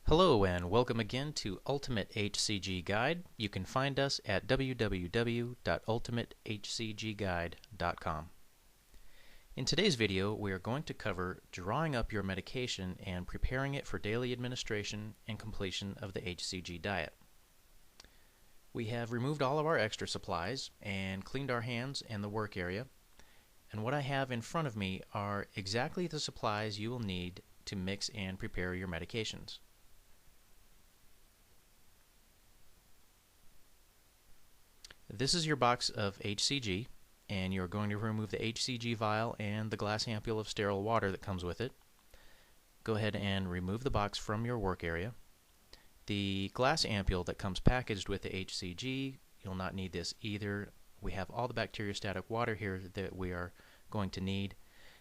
Hello and welcome again to Ultimate hCG Guide. You can find us at www.ultimatehcgguide.com. In today's video, we are going to cover drawing up your medication and preparing it for daily administration and completion of the hCG diet. We have removed all of our extra supplies and cleaned our hands and the work area. And what I have in front of me are exactly the supplies you will need to mix and prepare your medications. This is your box of hCG, and you're going to remove the hCG vial and the glass ampule of sterile water that comes with it. Go ahead and remove the box from your work area. The glass ampule that comes packaged with the hCG, you'll not need this either. We have all the bacteriostatic water here that we are going to need.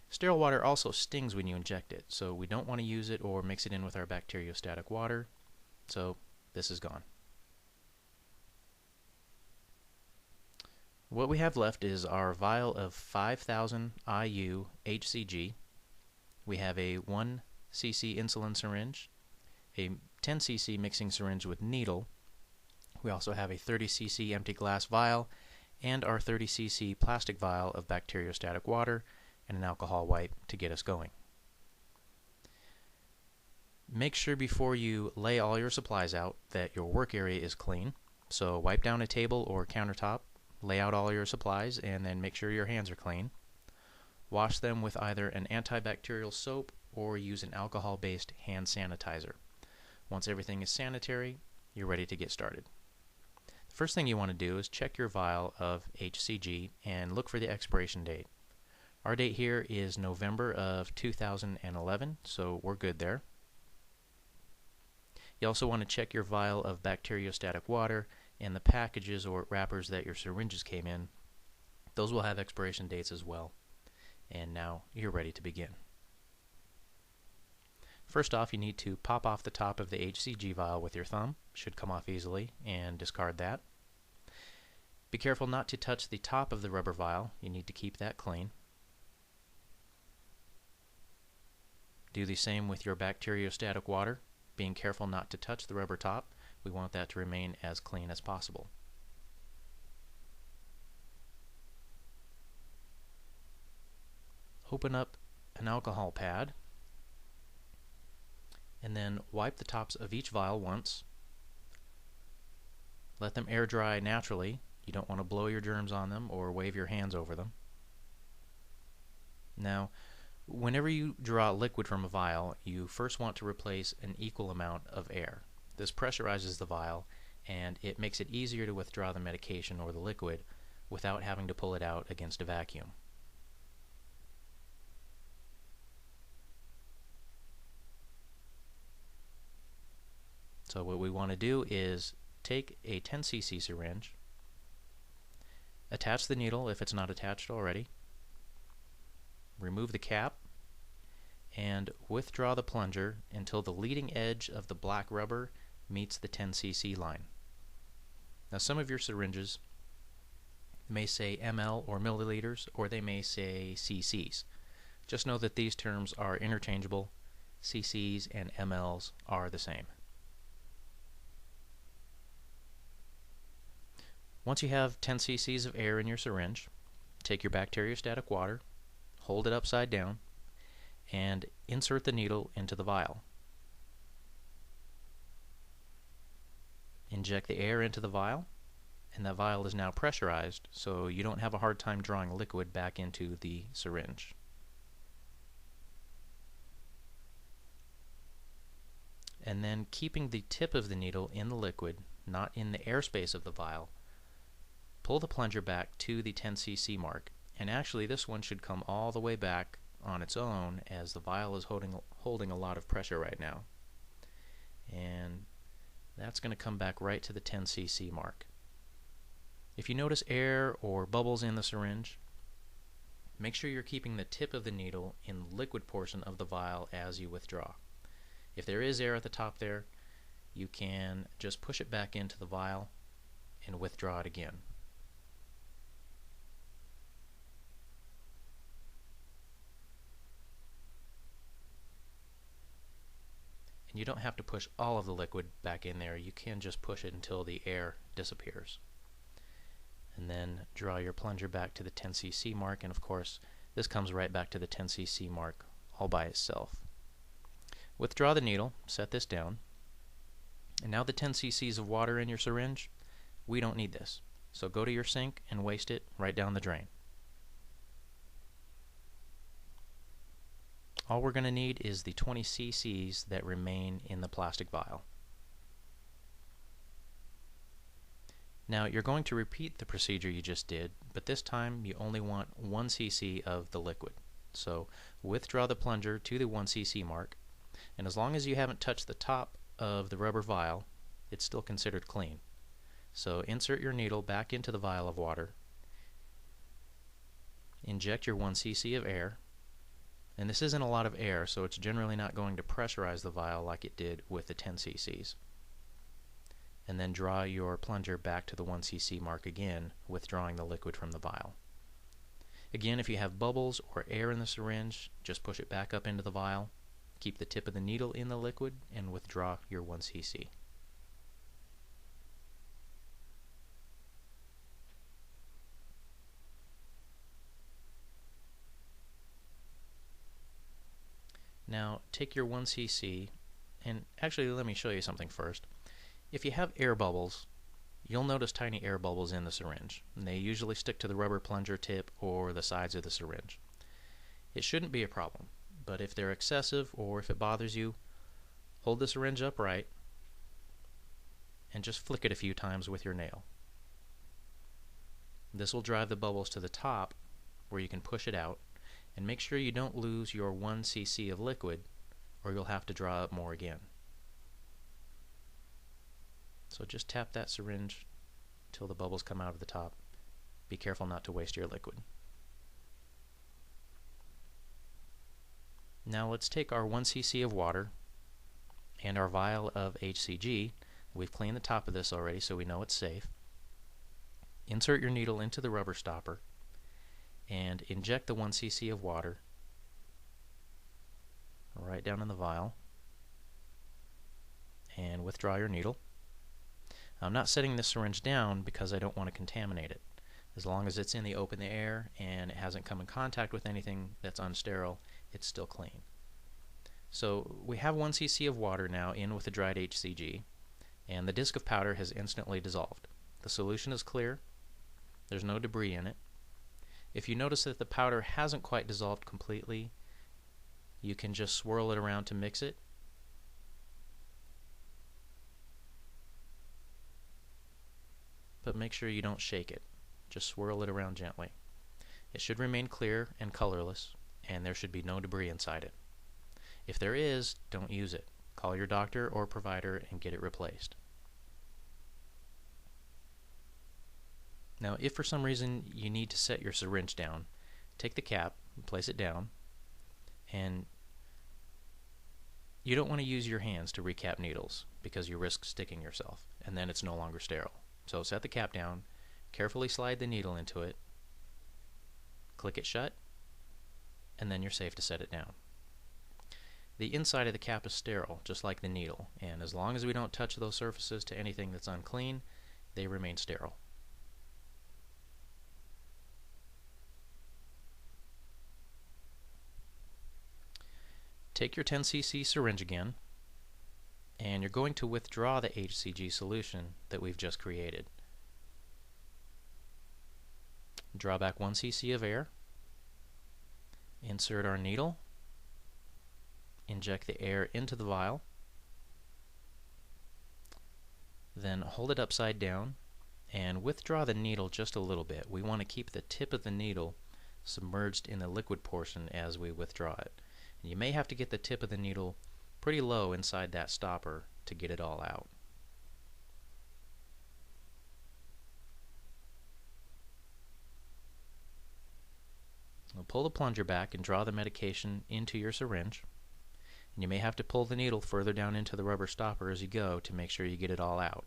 Sterile water also stings when you inject it, so we don't want to use it or mix it in with our bacteriostatic water, so this is gone. What we have left is our vial of 5,000 IU hCG. We have a 1 cc insulin syringe, a 10 cc mixing syringe with needle. We also have a 30 cc empty glass vial and our 30 cc plastic vial of bacteriostatic water and an alcohol wipe to get us going. Make sure before you lay all your supplies out that your work area is clean. So wipe down a table or countertop, lay out all your supplies, and then make sure your hands are clean. Wash them with either an antibacterial soap or use an alcohol-based hand sanitizer. Once everything is sanitary, you're ready to get started. The first thing you want to do is check your vial of hCG and look for the expiration date. Our date here is November of 2011, so we're good there. You also want to check your vial of bacteriostatic water and the packages or wrappers that your syringes came in. Those will have expiration dates as well. And now you're ready to begin. First off, you need to pop off the top of the hCG vial with your thumb. Should come off easily, and discard that. Be careful not to touch the top of the rubber vial. You need to keep that clean. Do the same with your bacteriostatic water, being careful not to touch the rubber top. We want that to remain as clean as possible. Open up an alcohol pad and then wipe the tops of each vial once. Let them air dry naturally. You don't want to blow your germs on them or wave your hands over them. Now, whenever you draw liquid from a vial, you first want to replace an equal amount of air. This pressurizes the vial, and it makes it easier to withdraw the medication or the liquid without having to pull it out against a vacuum. So what we want to do is take a 10 cc syringe, attach the needle if it's not attached already, remove the cap, and withdraw the plunger until the leading edge of the black rubber meets the 10 cc line. Now some of your syringes may say ml or milliliters, or they may say cc's. Just know that these terms are interchangeable. cc's and ml's are the same. Once you have 10 cc's of air in your syringe, take your bacteriostatic water, hold it upside down, and insert the needle into the vial. Inject the air into the vial, and that vial is now pressurized, so you don't have a hard time drawing liquid back into the syringe. And then, keeping the tip of the needle in the liquid, not in the airspace of the vial, pull the plunger back to the 10 cc mark. And actually this one should come all the way back on its own, as the vial is holding a lot of pressure right now. And that's going to come back right to the 10 cc mark. If you notice air or bubbles in the syringe, make sure you're keeping the tip of the needle in the liquid portion of the vial as you withdraw. If there is air at the top there, you can just push it back into the vial and withdraw it again. You don't have to push all of the liquid back in there. You can just push it until the air disappears. And then draw your plunger back to the 10 cc mark, and of course this comes right back to the 10 cc mark all by itself. Withdraw the needle, set this down, and now the 10 cc's of water in your syringe, we don't need this. So go to your sink and waste it right down the drain. All we're going to need is the 20 cc's that remain in the plastic vial. Now you're going to repeat the procedure you just did, but this time you only want 1 cc of the liquid. So withdraw the plunger to the 1 cc mark, and as long as you haven't touched the top of the rubber vial, it's still considered clean. So insert your needle back into the vial of water, inject your 1 cc of air, and this isn't a lot of air, so it's generally not going to pressurize the vial like it did with the 10 cc's. And then draw your plunger back to the 1 cc mark again, withdrawing the liquid from the vial. Again, if you have bubbles or air in the syringe, just push it back up into the vial, keep the tip of the needle in the liquid, and withdraw your 1 cc. Now take your 1 cc, and actually let me show you something first. If you have air bubbles, you'll notice tiny air bubbles in the syringe, and they usually stick to the rubber plunger tip or the sides of the syringe. It shouldn't be a problem, but if they're excessive or if it bothers you, hold the syringe upright and just flick it a few times with your nail. This will drive the bubbles to the top where you can push it out, and make sure you don't lose your 1 cc of liquid or you'll have to draw up more again. So just tap that syringe till the bubbles come out of the top. Be careful not to waste your liquid. Now let's take our 1 cc of water and our vial of hCG. We've cleaned the top of this already, so we know it's safe. Insert your needle into the rubber stopper and inject the 1 cc of water right down in the vial, and withdraw your needle. I'm not setting this syringe down because I don't want to contaminate it. As long as it's in the open air and it hasn't come in contact with anything that's unsterile, it's still clean. So we have 1 cc of water now in with the dried hCG, and the disc of powder has instantly dissolved. The solution is clear. There's no debris in it. If you notice that the powder hasn't quite dissolved completely, you can just swirl it around to mix it. But make sure you don't shake it. Just swirl it around gently. It should remain clear and colorless, and there should be no debris inside it. If there is, don't use it. Call your doctor or provider and get it replaced. Now, if for some reason you need to set your syringe down, take the cap, place it down, and you don't want to use your hands to recap needles because you risk sticking yourself, and then it's no longer sterile. So set the cap down, carefully slide the needle into it, click it shut, and then you're safe to set it down. The inside of the cap is sterile, just like the needle, and as long as we don't touch those surfaces to anything that's unclean, they remain sterile. Take your 10 cc syringe again, and you're going to withdraw the hCG solution that we've just created. Draw back 1 cc of air, insert our needle, inject the air into the vial, then hold it upside down and withdraw the needle just a little bit. We want to keep the tip of the needle submerged in the liquid portion as we withdraw it. And you may have to get the tip of the needle pretty low inside that stopper to get it all out. Now pull the plunger back and draw the medication into your syringe. And you may have to pull the needle further down into the rubber stopper as you go to make sure you get it all out.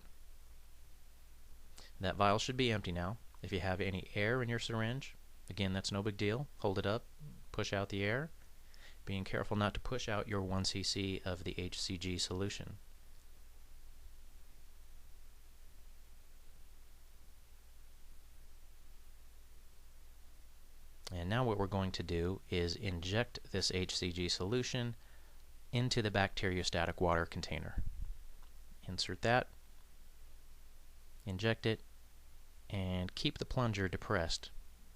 That vial should be empty now. If you have any air in your syringe, again, that's no big deal. Hold it up, push out the air. being careful not to push out your 1 cc of the hCG solution. And now what we're going to do is inject this hCG solution into the bacteriostatic water container. Insert that, inject it, and keep the plunger depressed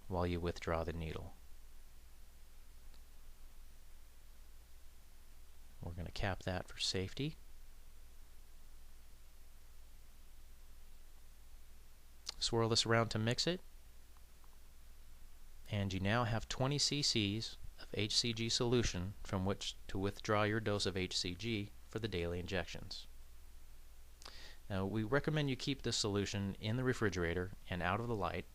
while you withdraw the needle. We're going to cap that for safety. Swirl this around to mix it, and you now have 20 cc's of hCG solution from which to withdraw your dose of hCG for the daily injections. Now, we recommend you keep this solution in the refrigerator and out of the light.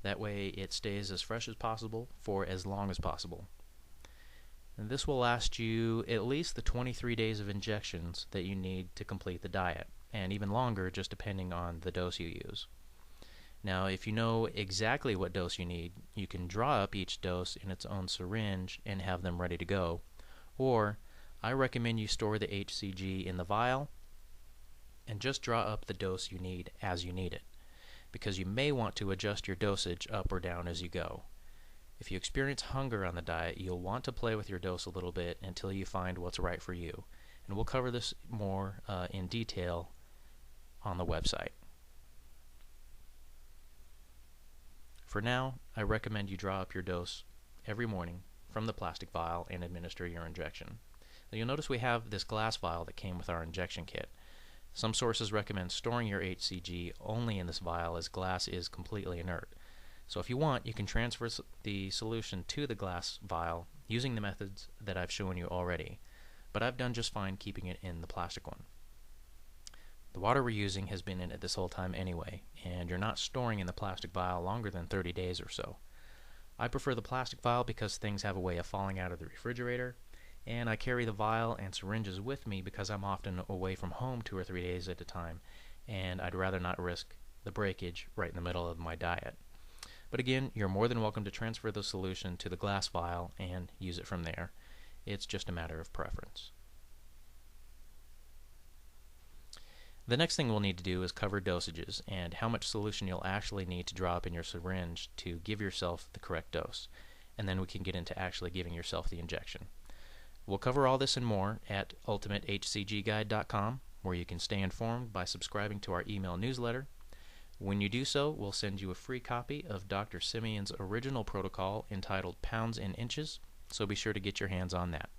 That way it stays as fresh as possible for as long as possible. And this will last you at least the 23 days of injections that you need to complete the diet, and even longer just depending on the dose you use. Now, if you know exactly what dose you need, you can draw up each dose in its own syringe and have them ready to go. Or, I recommend you store the hCG in the vial and just draw up the dose you need as you need it, because you may want to adjust your dosage up or down as you go. If you experience hunger on the diet, you'll want to play with your dose a little bit until you find what's right for you. And we'll cover this more in detail on the website. For now, I recommend you draw up your dose every morning from the plastic vial and administer your injection. Now, you'll notice we have this glass vial that came with our injection kit. Some sources recommend storing your hCG only in this vial, as glass is completely inert. So if you want, you can transfer the solution to the glass vial using the methods that I've shown you already, but I've done just fine keeping it in the plastic one. The water we're using has been in it this whole time anyway, and you're not storing in the plastic vial longer than 30 days or so. I prefer the plastic vial because things have a way of falling out of the refrigerator, and I carry the vial and syringes with me because I'm often away from home 2 or 3 days at a time, and I'd rather not risk the breakage right in the middle of my diet. But again, you're more than welcome to transfer the solution to the glass vial and use it from there. It's just a matter of preference. The next thing we'll need to do is cover dosages and how much solution you'll actually need to draw up in your syringe to give yourself the correct dose, and then we can get into actually giving yourself the injection. We'll cover all this and more at ultimatehcgguide.com, where you can stay informed by subscribing to our email newsletter. When you do so, we'll send you a free copy of Dr. Simeon's original protocol entitled Pounds and Inches, so be sure to get your hands on that.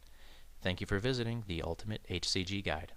Thank you for visiting the Ultimate HCG Guide.